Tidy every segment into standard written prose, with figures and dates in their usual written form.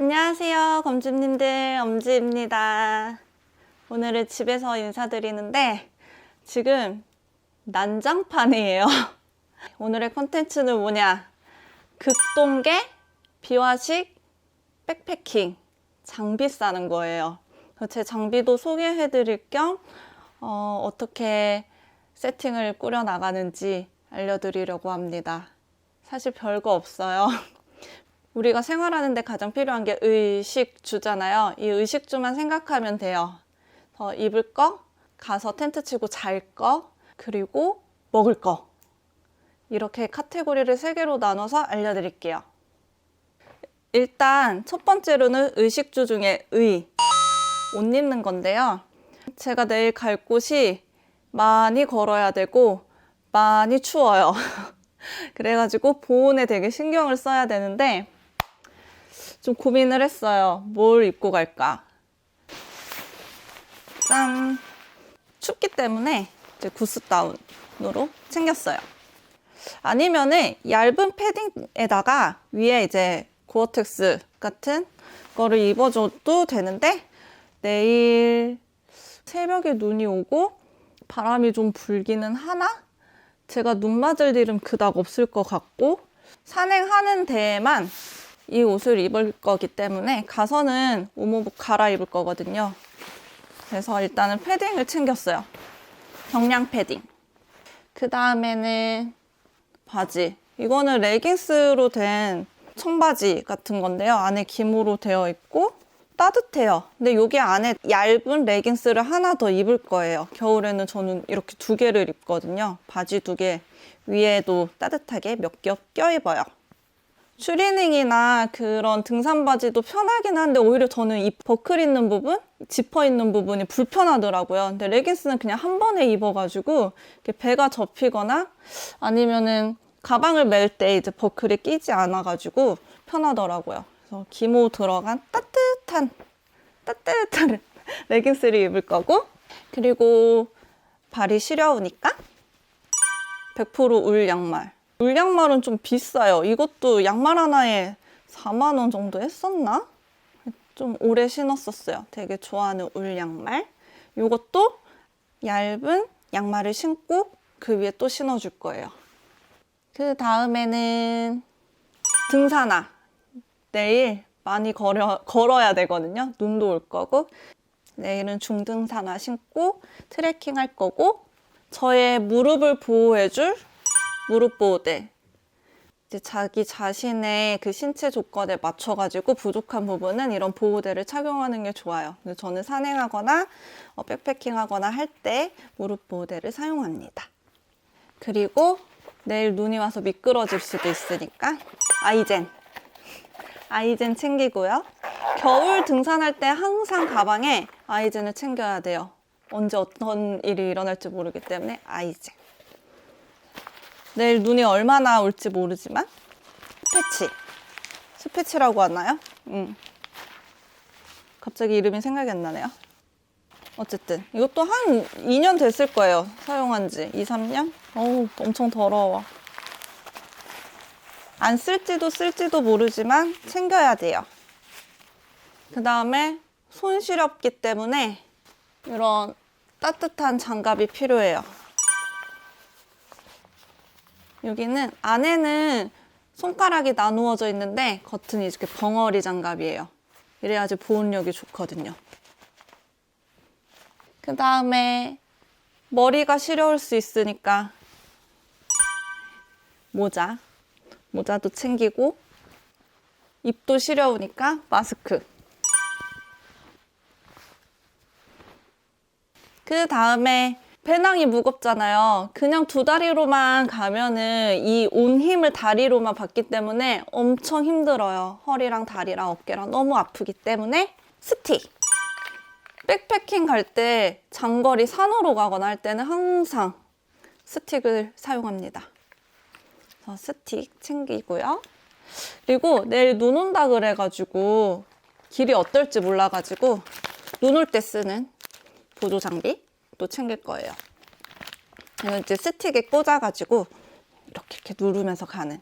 안녕하세요, 검주님들. 엄지입니다. 오늘은 집에서 인사드리는데 지금 난장판이에요. 오늘의 컨텐츠는 뭐냐? 극동계 비화식 백패킹 장비 싸는 거예요. 제 장비도 소개해드릴 겸 어떻게 세팅을 꾸려 나가는지 알려드리려고 합니다. 사실 별거 없어요. 우리가 생활하는데 가장 필요한 게 의식주잖아요. 이 의식주만 생각하면 돼요. 입을 거, 가서 텐트 치고 잘 거, 그리고 먹을 거. 이렇게 카테고리를 3개로 나눠서 알려드릴게요. 일단 첫 번째로는 의식주 중에 옷 입는 건데요. 제가 내일 갈 곳이 많이 걸어야 되고 많이 추워요. 그래가지고 보온에 되게 신경을 써야 되는데 좀 고민을 했어요. 뭘 입고 갈까? 짠! 춥기 때문에 이제 구스다운으로 챙겼어요. 아니면은 얇은 패딩에다가 위에 이제 고어텍스 같은 거를 입어줘도 되는데 내일 새벽에 눈이 오고 바람이 좀 불기는 하나? 제가 눈 맞을 일은 그닥 없을 것 같고 산행하는 데에만 이 옷을 입을 거기 때문에 가서는 오모복 갈아입을 거거든요. 그래서 일단은 패딩을 챙겼어요. 경량 패딩. 그 다음에는 바지. 이거는 레깅스로 된 청바지 같은 건데요. 안에 기모로 되어 있고 따뜻해요. 근데 여기 안에 얇은 레깅스를 하나 더 입을 거예요. 겨울에는 저는 이렇게 2개를 입거든요. 바지 2개. 위에도 따뜻하게 몇 겹 껴입어요. 추리닝이나 그런 등산 바지도 편하긴 한데 오히려 저는 이 버클 있는 부분, 지퍼 있는 부분이 불편하더라고요. 근데 레깅스는 그냥 한 번에 입어가지고 배가 접히거나 아니면은 가방을 멜 때 이제 버클이 끼지 않아가지고 편하더라고요. 그래서 기모 들어간 따뜻한 레깅스를 입을 거고, 그리고 발이 시려우니까 100% 울 양말. 울 양말은 좀 비싸요. 이것도 양말 하나에 4만 원 정도 했었나? 좀 오래 신었었어요. 되게 좋아하는 울 양말. 이것도 얇은 양말을 신고 그 위에 또 신어줄 거예요. 그 다음에는 등산화. 내일 많이 걸어야 되거든요. 눈도 올 거고. 내일은 중등산화 신고 트레킹 할 거고, 저의 무릎을 보호해줄 무릎 보호대. 이제 자기 자신의 그 신체 조건에 맞춰가지고 부족한 부분은 이런 보호대를 착용하는 게 좋아요. 근데 저는 산행하거나 백패킹하거나 할 때 무릎 보호대를 사용합니다. 그리고 내일 눈이 와서 미끄러질 수도 있으니까 아이젠 챙기고요. 겨울 등산할 때 항상 가방에 아이젠을 챙겨야 돼요. 언제 어떤 일이 일어날지 모르기 때문에 아이젠. 내일 눈이 얼마나 올지 모르지만 스패치라고 하나요? 갑자기 이름이 생각이 안 나네요. 어쨌든 이것도 한 2년 됐을 거예요. 사용한 지 2, 3년? 어우, 엄청 더러워. 안 쓸지도 모르지만 챙겨야 돼요. 그 다음에 손 시렵기 때문에 이런 따뜻한 장갑이 필요해요. 여기는 안에는 손가락이 나누어져 있는데 겉은 이렇게 벙어리 장갑이에요. 이래야지 보온력이 좋거든요. 그 다음에 머리가 시려울 수 있으니까 모자도 챙기고, 입도 시려우니까 마스크. 그 다음에 배낭이 무겁잖아요. 그냥 2다리로만 가면은 이 온 힘을 다리로만 받기 때문에 엄청 힘들어요. 허리랑 다리랑 어깨랑 너무 아프기 때문에 스틱. 백패킹 갈 때 장거리 산으로 가거나 할 때는 항상 스틱을 사용합니다. 그래서 스틱 챙기고요. 그리고 내일 눈 온다 그래가지고 길이 어떨지 몰라가지고 눈 올 때 쓰는 보조 장비 또 챙길 거예요. 이건 이제 스틱에 꽂아가지고 이렇게 누르면서 가는.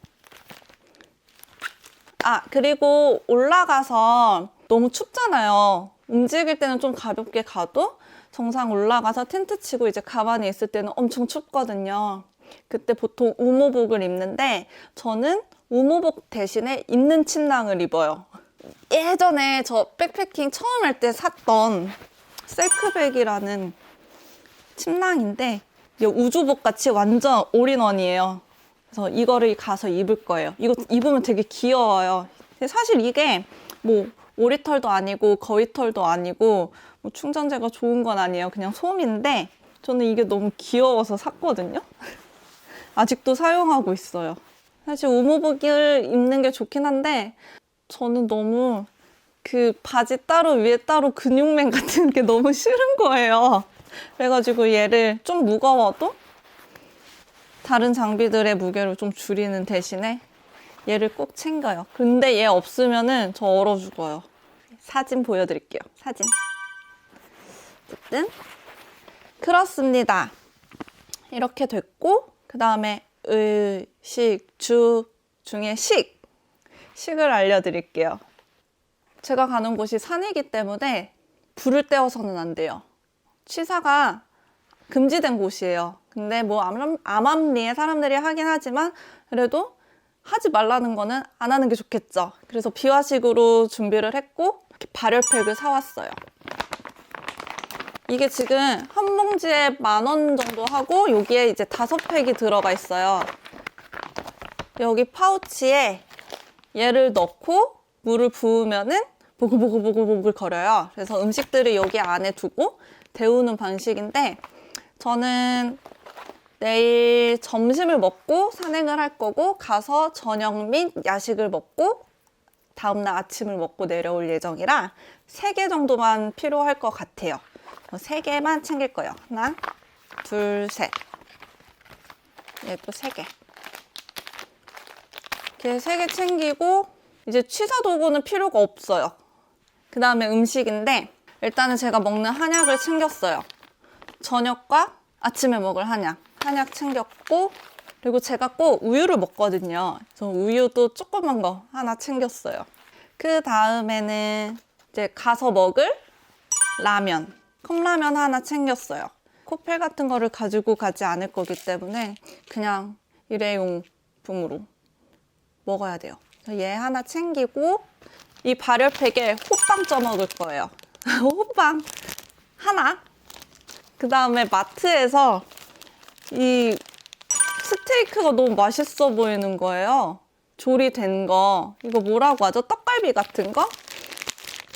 아, 그리고 올라가서 너무 춥잖아요. 움직일 때는 좀 가볍게 가도 정상 올라가서 텐트 치고 이제 가만히 있을 때는 엄청 춥거든요. 그때 보통 우모복을 입는데 저는 우모복 대신에 입는 침낭을 입어요. 예전에 저 백패킹 처음 할 때 샀던 셀크백이라는 침낭인데 이게 우주복 같이 완전 올인원이에요. 그래서 이거를 가서 입을 거예요. 이거 입으면 되게 귀여워요. 사실 이게 뭐 오리털도 아니고 거위털도 아니고 뭐 충전재가 좋은 건 아니에요. 그냥 솜인데 저는 이게 너무 귀여워서 샀거든요. 아직도 사용하고 있어요. 사실 우모복을 입는 게 좋긴 한데 저는 너무 그 바지 따로 위에 따로 근육맨 같은 게 너무 싫은 거예요. 그래가지고 얘를 좀 무거워도 다른 장비들의 무게를 좀 줄이는 대신에 얘를 꼭 챙겨요. 근데 얘 없으면은 저 얼어 죽어요. 사진 보여드릴게요. 사진. 어쨌든 그렇습니다. 이렇게 됐고 그 다음에 의, 식, 주 중에 식을 알려드릴게요. 제가 가는 곳이 산이기 때문에 불을 떼어서는 안 돼요. 취사가 금지된 곳이에요. 근데 뭐 암암리에 사람들이 하긴 하지만 그래도 하지 말라는 거는 안 하는 게 좋겠죠. 그래서 비화식으로 준비를 했고 이렇게 발열팩을 사왔어요. 이게 지금 한 봉지에 10,000원 정도 하고 여기에 이제 5팩이 들어가 있어요. 여기 파우치에 얘를 넣고 물을 부으면은 보글보글보글보글 거려요. 그래서 음식들을 여기 안에 두고 데우는 방식인데 저는 내일 점심을 먹고 산행을 할 거고 가서 저녁 및 야식을 먹고 다음날 아침을 먹고 내려올 예정이라 3개 정도만 필요할 것 같아요. 3개만 챙길 거예요. 하나, 둘, 셋. 얘도 3개. 이렇게 3개 챙기고 이제 취사 도구는 필요가 없어요. 그 다음에 음식인데 일단은 제가 먹는 한약을 챙겼어요. 저녁과 아침에 먹을 한약 챙겼고 그리고 제가 꼭 우유를 먹거든요. 그래서 우유도 조그만 거 하나 챙겼어요. 그 다음에는 이제 가서 먹을 라면, 컵라면 하나 챙겼어요. 코펠 같은 거를 가지고 가지 않을 거기 때문에 그냥 일회용품으로 먹어야 돼요. 얘 하나 챙기고 이 발열팩에 호빵 쪄 먹을 거예요. 호빵 하나. 그 다음에 마트에서 이 스테이크가 너무 맛있어 보이는 거예요. 조리된 거. 이거 뭐라고 하죠? 떡갈비 같은 거?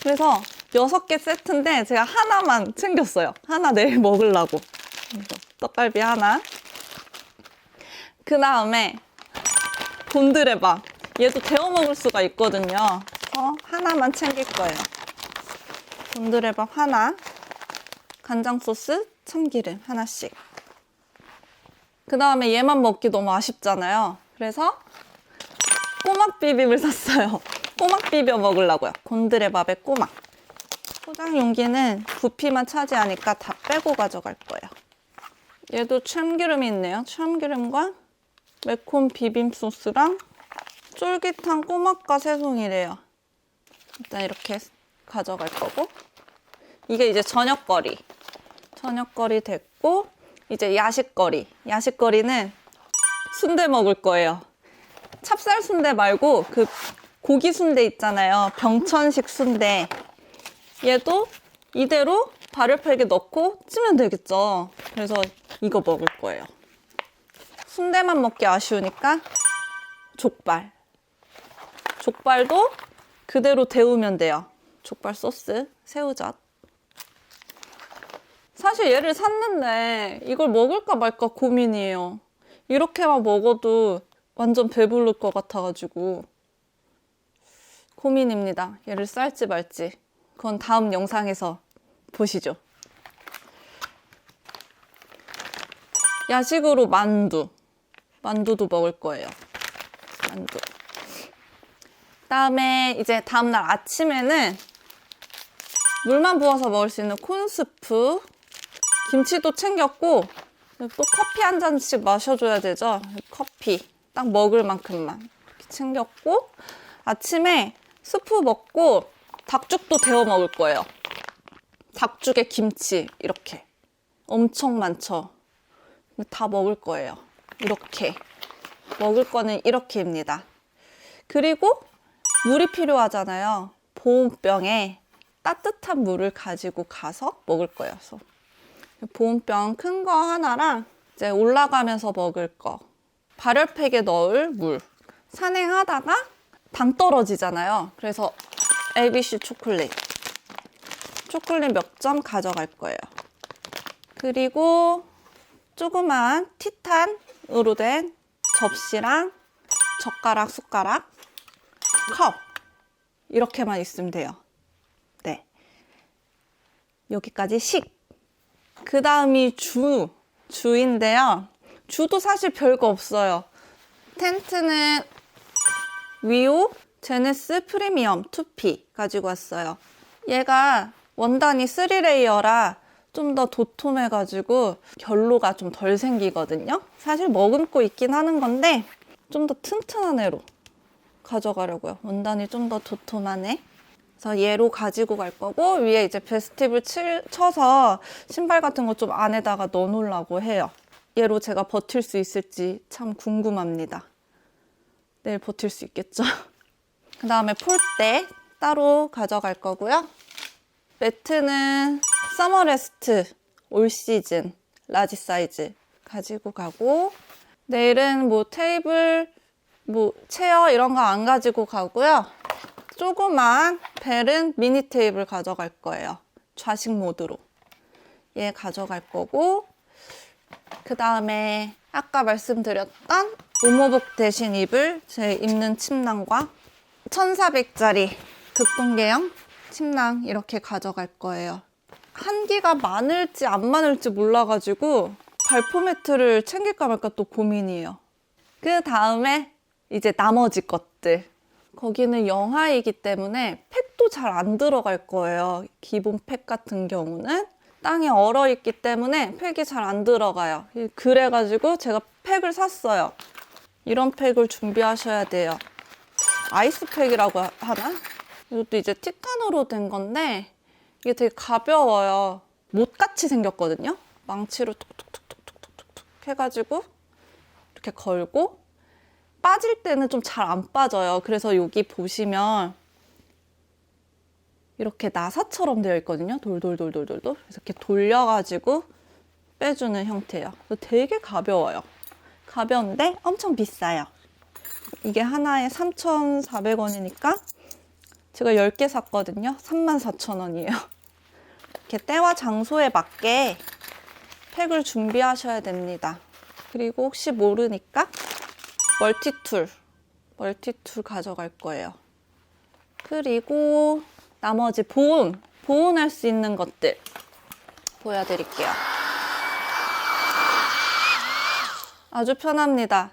그래서 6개 세트인데 제가 하나만 챙겼어요. 하나 내일 먹으려고. 떡갈비 하나. 그 다음에 곤드레밥. 얘도 데워 먹을 수가 있거든요. 그래서 하나만 챙길 거예요. 곤드레밥 하나. 간장 소스, 참기름 하나씩. 그 다음에 얘만 먹기 너무 아쉽잖아요. 그래서 꼬막 비빔을 샀어요. 꼬막 비벼 먹으려고요. 곤드레밥에 꼬막. 포장 용기는 부피만 차지하니까 다 빼고 가져갈 거예요. 얘도 참기름이 있네요. 참기름과 매콤 비빔 소스랑 쫄깃한 꼬막과 새송이래요. 일단 이렇게 가져갈 거고 이게 이제 저녁거리. 저녁거리 됐고 이제 야식거리. 야식거리는 순대 먹을 거예요. 찹쌀 순대 말고 그 고기 순대 있잖아요. 병천식 순대. 얘도 이대로 발열팩에 넣고 찌면 되겠죠. 그래서 이거 먹을 거예요. 순대만 먹기 아쉬우니까 족발. 족발도 그대로 데우면 돼요. 족발 소스, 새우젓. 사실 얘를 샀는데 이걸 먹을까 말까 고민이에요. 이렇게만 먹어도 완전 배부를 것 같아가지고 고민입니다. 얘를 쌀지 말지. 그건 다음 영상에서 보시죠. 야식으로 만두. 만두도 먹을 거예요. 만두. 그다음에 이제 다음날 아침에는 물만 부어서 먹을 수 있는 콘스프. 김치도 챙겼고 또 커피 한 잔씩 마셔줘야 되죠. 커피 딱 먹을 만큼만 챙겼고 아침에 스프 먹고 닭죽도 데워 먹을 거예요. 닭죽에 김치 이렇게 엄청 많죠. 다 먹을 거예요. 이렇게 먹을 거는 이렇게입니다. 그리고 물이 필요하잖아요. 보온병에 따뜻한 물을 가지고 가서 먹을 거예요. 그래서 보온병 큰 거 하나랑 이제 올라가면서 먹을 거, 발열팩에 넣을 물. 산행하다가 당 떨어지잖아요. 그래서 ABC 초콜릿 몇 점 가져갈 거예요. 그리고 조그만 티탄으로 된 접시랑 젓가락, 숟가락, 컵 이렇게만 있으면 돼요. 네, 여기까지 식. 그 다음이 주인데요. 주도 사실 별거 없어요. 텐트는 위오 제네스 프리미엄 2P 가지고 왔어요. 얘가 원단이 3레이어라 좀 더 도톰해가지고 결로가 좀 덜 생기거든요. 사실 머금고 있긴 하는 건데 좀 더 튼튼한 애로 가져가려고요. 원단이 좀 더 도톰한 애. 그래서 얘로 가지고 갈 거고, 위에 이제 베스티블 쳐서 신발 같은 거 좀 안에다가 넣어놓으려고 해요. 얘로 제가 버틸 수 있을지 참 궁금합니다. 내일 버틸 수 있겠죠? 그 다음에 폴대 따로 가져갈 거고요. 매트는 서머레스트 올 시즌 라지 사이즈 가지고 가고, 내일은 뭐 테이블, 뭐 체어 이런 거 안 가지고 가고요. 조그만 벨은 미니 테이블 가져갈 거예요. 좌식 모드로. 얘 가져갈 거고, 그 다음에 아까 말씀드렸던 오모복 대신 입을 제 입는 침낭과 1400짜리 극동계형 침낭 이렇게 가져갈 거예요. 한기가 많을지 안 많을지 몰라가지고 발포 매트를 챙길까 말까 또 고민이에요. 그 다음에 이제 나머지 것들. 거기는 영하이기 때문에 팩도 잘 안 들어갈 거예요. 기본 팩 같은 경우는 땅에 얼어있기 때문에 팩이 잘 안 들어가요. 그래가지고 제가 팩을 샀어요. 이런 팩을 준비하셔야 돼요. 아이스팩이라고 하나? 이것도 이제 티탄으로 된 건데 이게 되게 가벼워요. 못같이 생겼거든요. 망치로 툭툭툭툭툭툭 해가지고 이렇게 걸고, 빠질 때는 좀 잘 안 빠져요. 그래서 여기 보시면 이렇게 나사처럼 되어 있거든요. 돌돌돌돌돌돌. 그래서 이렇게 돌려가지고 빼주는 형태예요. 되게 가벼워요. 가벼운데 엄청 비싸요. 이게 하나에 3,400원이니까 제가 10개 샀거든요. 34,000원이에요. 이렇게 때와 장소에 맞게 팩을 준비하셔야 됩니다. 그리고 혹시 모르니까 멀티툴 가져갈 거예요. 그리고 나머지 보온할 수 있는 것들 보여드릴게요. 아주 편합니다.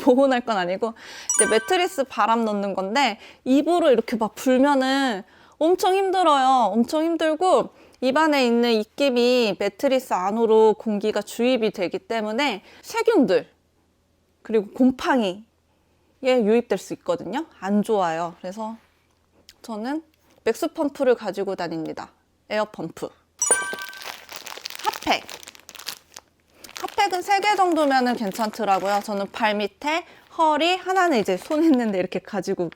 보온할 건 아니고 이제 매트리스 바람 넣는 건데, 입으로 이렇게 막 불면은 엄청 힘들어요. 엄청 힘들고 입 안에 있는 입김이 매트리스 안으로 공기가 주입이 되기 때문에 세균들 그리고 곰팡이에 유입될 수 있거든요. 안 좋아요. 그래서 저는 맥스 펌프를 가지고 다닙니다. 에어 펌프. 핫팩은 3개 정도면 괜찮더라고요. 저는 발 밑에, 허리, 하나는 이제 손 있는데 이렇게 가지고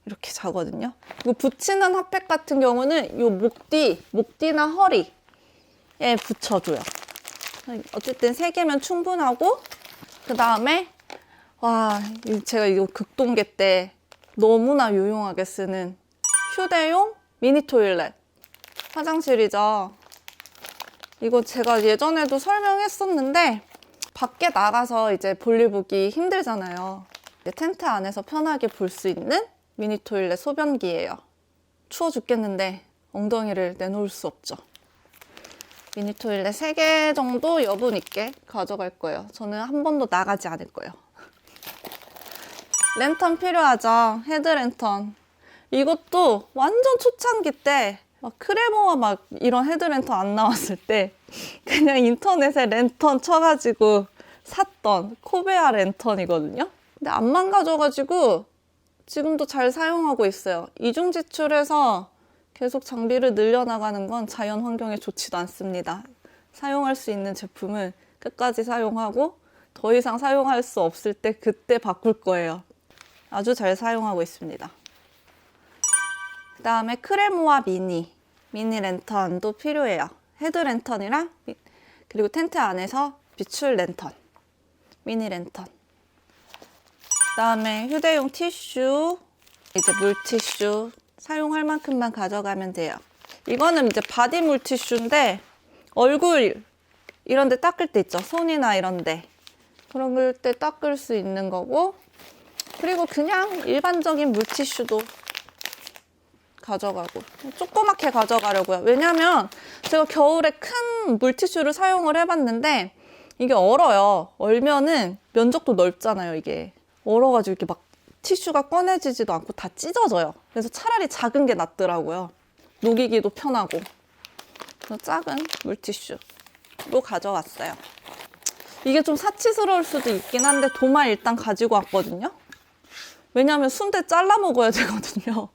이렇게 자거든요. 이거 붙이는 핫팩 같은 경우는 이 목뒤나 허리에 붙여줘요. 어쨌든 3개면 충분하고, 그 다음에 제가 이거 극동계 때 너무나 유용하게 쓰는 휴대용 미니 토일렛 화장실이죠. 이거 제가 예전에도 설명했었는데 밖에 나가서 이제 볼일 보기 힘들잖아요. 텐트 안에서 편하게 볼 수 있는 미니 토일렛 소변기예요. 추워 죽겠는데 엉덩이를 내놓을 수 없죠. 미니 토일렛 3개 정도 여분 있게 가져갈 거예요. 저는 한 번도 나가지 않을 거예요. 랜턴 필요하죠. 헤드랜턴. 이것도 완전 초창기 때 막 크레모와 막 이런 헤드랜턴 안 나왔을 때 그냥 인터넷에 랜턴 쳐가지고 샀던 코베아 랜턴이거든요. 근데 안 망가져가지고 지금도 잘 사용하고 있어요. 이중 지출해서 계속 장비를 늘려나가는 건 자연 환경에 좋지도 않습니다. 사용할 수 있는 제품은 끝까지 사용하고 더 이상 사용할 수 없을 때 그때 바꿀 거예요. 아주 잘 사용하고 있습니다. 그 다음에 크레모아 미니 랜턴도 필요해요. 헤드 랜턴이랑 그리고 텐트 안에서 비출 랜턴, 미니 랜턴. 그 다음에 휴대용 티슈, 이제 물티슈 사용할 만큼만 가져가면 돼요. 이거는 이제 바디 물티슈인데 얼굴 이런 데 닦을 때 있죠. 손이나 이런 데. 그럴 때 닦을 수 있는 거고, 그리고 그냥 일반적인 물티슈도 가져가고, 조그맣게 가져가려고요. 왜냐면 제가 겨울에 큰 물티슈를 사용을 해봤는데 이게 얼어요. 얼면은 면적도 넓잖아요. 이게 얼어가지고 이렇게 막 티슈가 꺼내지지도 않고 다 찢어져요. 그래서 차라리 작은 게 낫더라고요. 녹이기도 편하고. 그래서 작은 물티슈로 가져왔어요. 이게 좀 사치스러울 수도 있긴 한데 도마 일단 가지고 왔거든요. 왜냐하면 순대 잘라 먹어야 되거든요.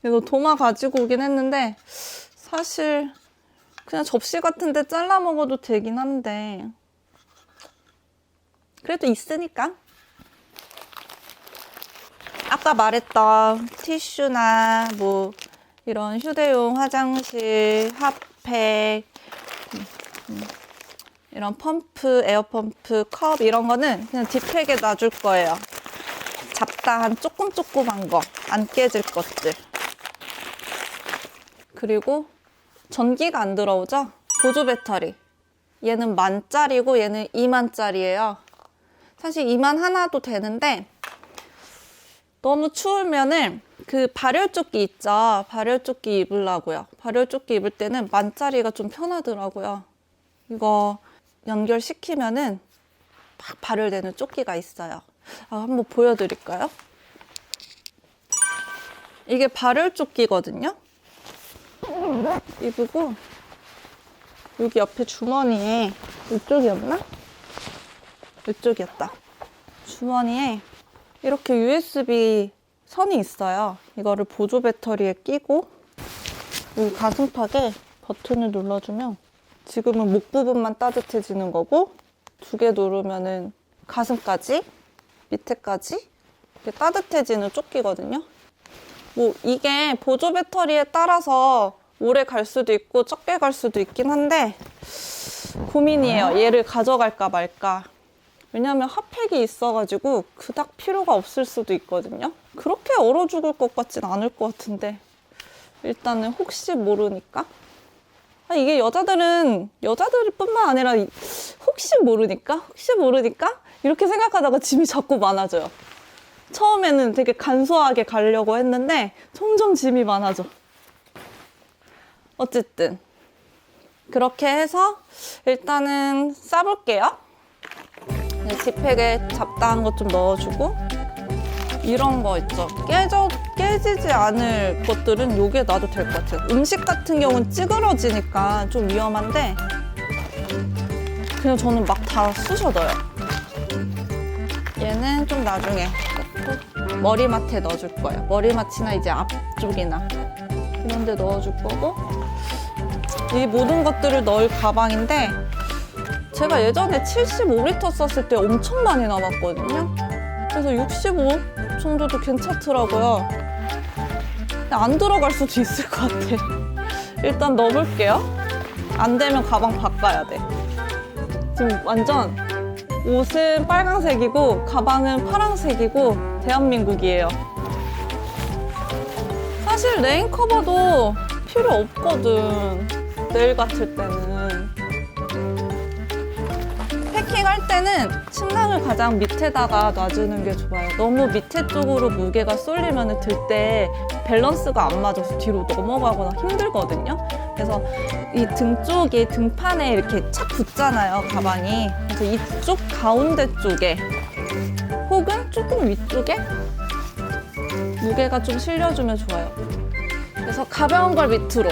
그래서 도마 가지고 오긴 했는데 사실 그냥 접시 같은 데 잘라 먹어도 되긴 한데 그래도 있으니까. 아까 말했던 티슈나 뭐 이런 휴대용 화장실, 핫팩, 이런 펌프, 에어펌프, 컵 이런 거는 그냥 뒷팩에 놔줄 거예요. 잡다한 조그만 거, 안 깨질 것들. 그리고 전기가 안 들어오죠? 보조 배터리. 얘는 10,000짜리고 얘는 20,000짜리예요. 사실 20,000 하나도 되는데 너무 추우면은 그 발열조끼 있죠? 발열조끼 입으려고요. 발열조끼 입을 때는 10,000짜리가 좀 편하더라고요. 이거 연결시키면은 막 발열되는 조끼가 있어요. 한번 보여드릴까요? 이게 발열조끼거든요. 입고 여기 옆에 주머니에 이쪽이었나? 이쪽이었다. 주머니에 이렇게 USB 선이 있어요. 이거를 보조 배터리에 끼고 여기 가슴팍에 버튼을 눌러주면 지금은 목 부분만 따뜻해지는 거고 2개 누르면은 가슴까지 밑에까지 이렇게 따뜻해지는 조끼거든요. 뭐 이게 보조 배터리에 따라서 오래 갈 수도 있고 적게 갈 수도 있긴 한데 고민이에요. 얘를 가져갈까 말까. 왜냐면 핫팩이 있어가지고 그닥 필요가 없을 수도 있거든요. 그렇게 얼어 죽을 것 같진 않을 것 같은데 일단은 혹시 모르니까. 이게 여자들 뿐만 아니라 혹시 모르니까 이렇게 생각하다가 짐이 자꾸 많아져요. 처음에는 되게 간소하게 가려고 했는데 점점 짐이 많아져. 어쨌든 그렇게 해서 일단은 싸볼게요. 뒷팩에 잡다한 것 좀 넣어주고 이런 거 있죠. 깨지지 않을 것들은 요게 놔도 될 것 같아요. 음식 같은 경우는 찌그러지니까 좀 위험한데 그냥 저는 막 다 쑤셔 넣어요. 얘는 좀 나중에 머리맡에 넣어줄 거예요. 머리맡이나 이제 앞쪽이나 이런 데 넣어줄 거고, 이 모든 것들을 넣을 가방인데 제가 예전에 75리터 썼을 때 엄청 많이 남았거든요. 그래서 65 정도도 괜찮더라고요. 안 들어갈 수도 있을 것 같아. 일단 넣어볼게요. 안 되면 가방 바꿔야 돼. 지금 완전 옷은 빨강색이고 가방은 파란색이고 대한민국이에요. 사실 레인 커버도 필요 없거든. 내일 같을 때는. 패킹할 때는 침낭을 가장 밑에다가 놔주는 게 좋아요. 너무 밑에 쪽으로 무게가 쏠리면 들 때 밸런스가 안 맞아서 뒤로 넘어가거나 힘들거든요. 그래서 이 등 쪽이 등판에 이렇게 착 붙잖아요, 가방이. 그래서 이쪽 가운데 쪽에 혹은 조금 위쪽에 무게가 좀 실려주면 좋아요. 그래서 가벼운 걸 밑으로.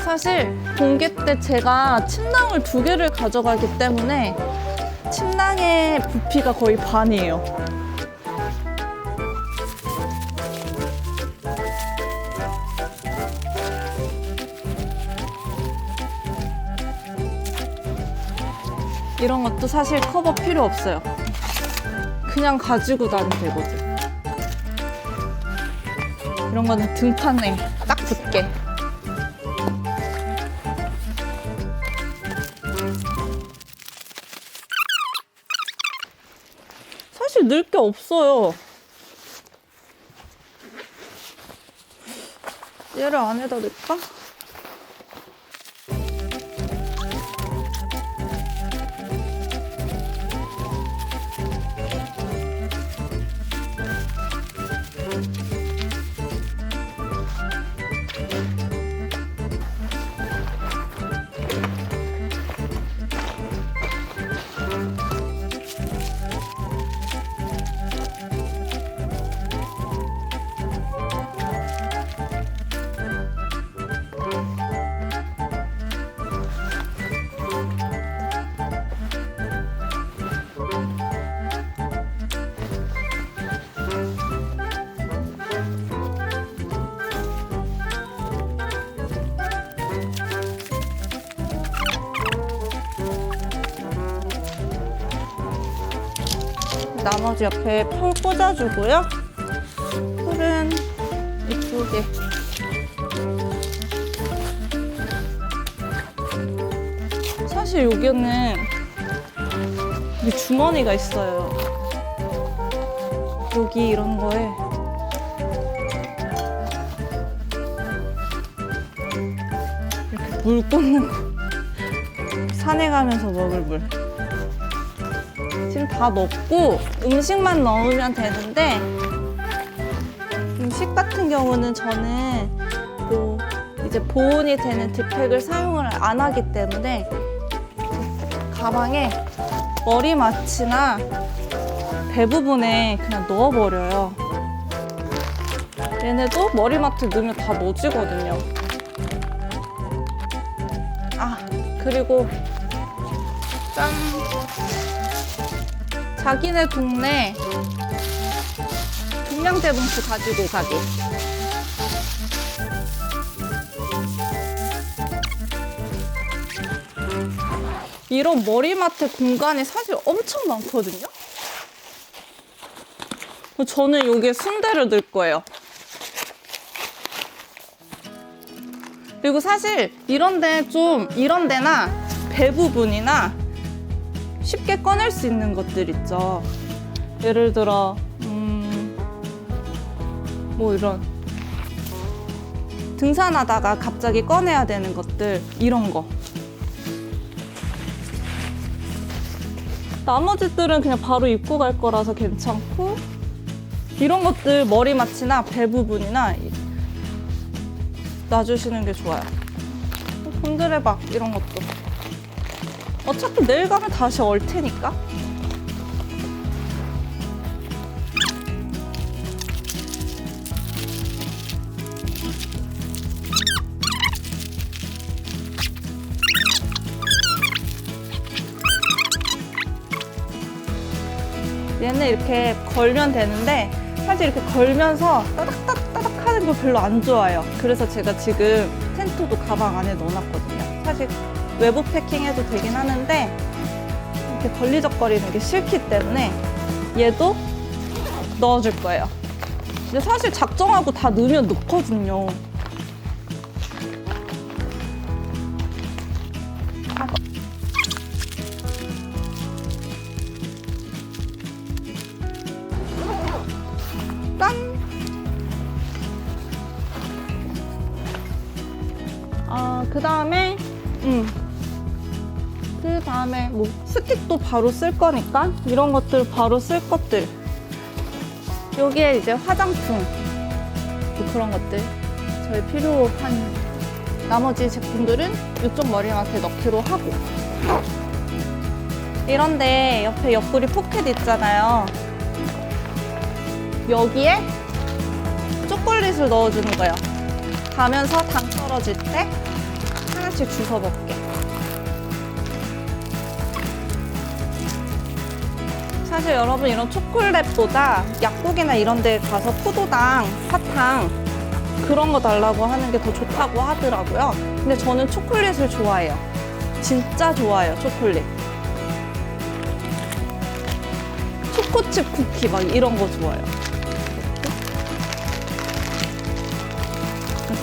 사실 공개 때 제가 침낭을 2개를 가져가기 때문에 침낭의 부피가 거의 반이에요. 이런 것도 사실 커버 필요 없어요. 그냥 가지고 다니면 되거든. 이런 거는 등판에 딱 붙게. 사실 넣을 게 없어요. 얘를 안에다 넣을까? 나머지 옆에 풀 꽂아주고요. 풀은 이쪽에. 사실 여기는 이 주머니가 있어요. 여기 이런 거에 이렇게 물 꽂는 거. 산에 가면서 먹을 물. 지금 다 넣고 음식만 넣으면 되는데, 음식 같은 경우는 저는 뭐 이제 보온이 되는 딥팩을 사용을 안 하기 때문에 가방에 머리맡이나 배 부분에 그냥 넣어버려요. 얘네도 머리맡에 넣으면 다 넣어지거든요. 아, 그리고 짠! 자기네 동네 종량제 봉투 가지고 가기. 이런 머리맡에 공간이 사실 엄청 많거든요. 저는 여기에 순대를 넣을 거예요. 그리고 사실 이런 데나 배 부분이나 쉽게 꺼낼 수 있는 것들 있죠. 예를 들어 뭐 이런 등산하다가 갑자기 꺼내야 되는 것들, 이런 거. 나머지들은 그냥 바로 입고 갈 거라서 괜찮고, 이런 것들 머리맡이나 배 부분이나 놔주시는 게 좋아요. 손드레박 이런 것도. 어차피 내일 가면 다시 얼 테니까. 얘는 이렇게 걸면 되는데, 사실 이렇게 걸면서 따닥따닥 하는 거 별로 안 좋아해요. 그래서 제가 지금 텐트도 가방 안에 넣어놨거든요. 사실 외부 패킹해도 되긴 하는데 이렇게 걸리적거리는 게 싫기 때문에 얘도 넣어줄 거예요. 근데 사실 작정하고 다 넣으면 넣거든요. 짠! 그 다음에 뭐 스틱도 바로 쓸 거니까 이런 것들 바로 쓸 것들. 여기에 이제 화장품, 뭐 그런 것들 저희 필요한 나머지 제품들은 이쪽 머리맡에 넣기로 하고. 이런데 옆에 옆구리 포켓 있잖아요. 여기에 초콜릿을 넣어주는 거예요. 가면서 당 떨어질 때 하나씩 주워 먹게. 사실 여러분 이런 초콜릿보다 약국이나 이런 데 가서 포도당, 사탕 그런 거 달라고 하는 게 더 좋다고 하더라고요. 근데 저는 초콜릿을 좋아해요. 진짜 좋아해요, 초콜릿. 초코칩 쿠키 막 이런 거 좋아해요.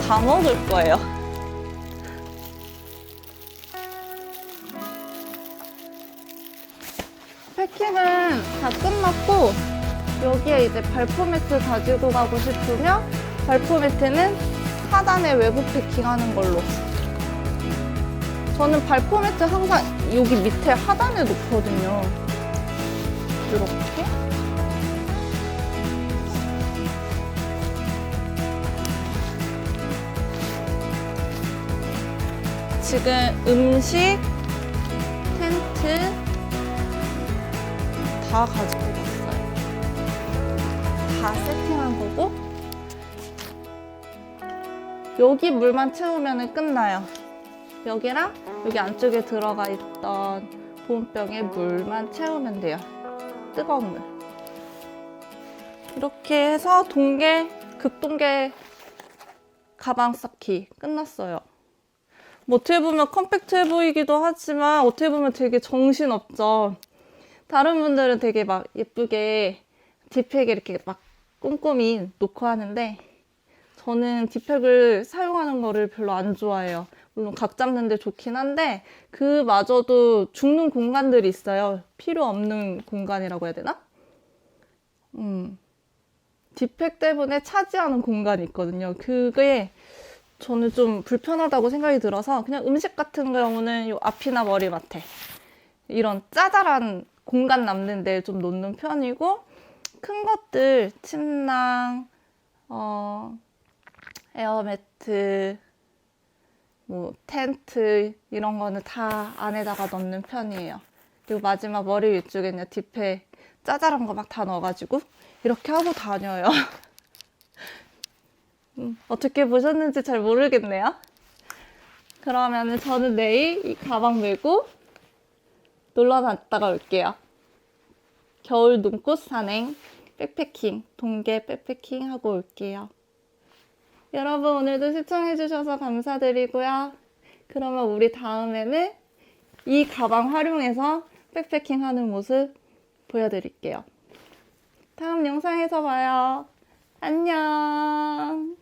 다 먹을 거예요. 패킹은 다 끝났고 여기에 이제 발포 매트 가지고 가고 싶으면 발포 매트는 하단에 외부 패킹하는 걸로. 저는 발포 매트 항상 여기 밑에 하단에 놓거든요. 이렇게. 지금 음식, 텐트 다 가지고 갔어요. 다 세팅한 거고 여기 물만 채우면 끝나요. 여기랑 여기 안쪽에 들어가 있던 보온병에 물만 채우면 돼요. 뜨거운 물. 이렇게 해서 동계, 극동계 가방 쌓기 끝났어요. 뭐 어떻게 보면 컴팩트해 보이기도 하지만 어떻게 보면 되게 정신없죠. 다른 분들은 되게 막 예쁘게 딥팩에 이렇게 막 꼼꼼히 놓고 하는데 저는 딥팩을 사용하는 거를 별로 안 좋아해요. 물론 각 잡는 데 좋긴 한데 그마저도 죽는 공간들이 있어요. 필요 없는 공간이라고 해야 되나? 딥팩 때문에 차지하는 공간이 있거든요. 그게 저는 좀 불편하다고 생각이 들어서 그냥 음식 같은 경우는 요 앞이나 머리맡에 이런 짜잘한 공간 남는 데 좀 놓는 편이고 큰 것들 침낭, 에어매트, 뭐 텐트 이런 거는 다 안에다가 넣는 편이에요. 그리고 마지막 머리 위쪽에는 딥팩 짜잘한 거 막 다 넣어가지고 이렇게 하고 다녀요. 어떻게 보셨는지 잘 모르겠네요. 그러면은 저는 내일 이 가방 메고 놀러 갔다가 올게요. 겨울 눈꽃 산행 백패킹, 동계 백패킹 하고 올게요. 여러분 오늘도 시청해주셔서 감사드리고요. 그러면 우리 다음에는 이 가방 활용해서 백패킹 하는 모습 보여드릴게요. 다음 영상에서 봐요. 안녕.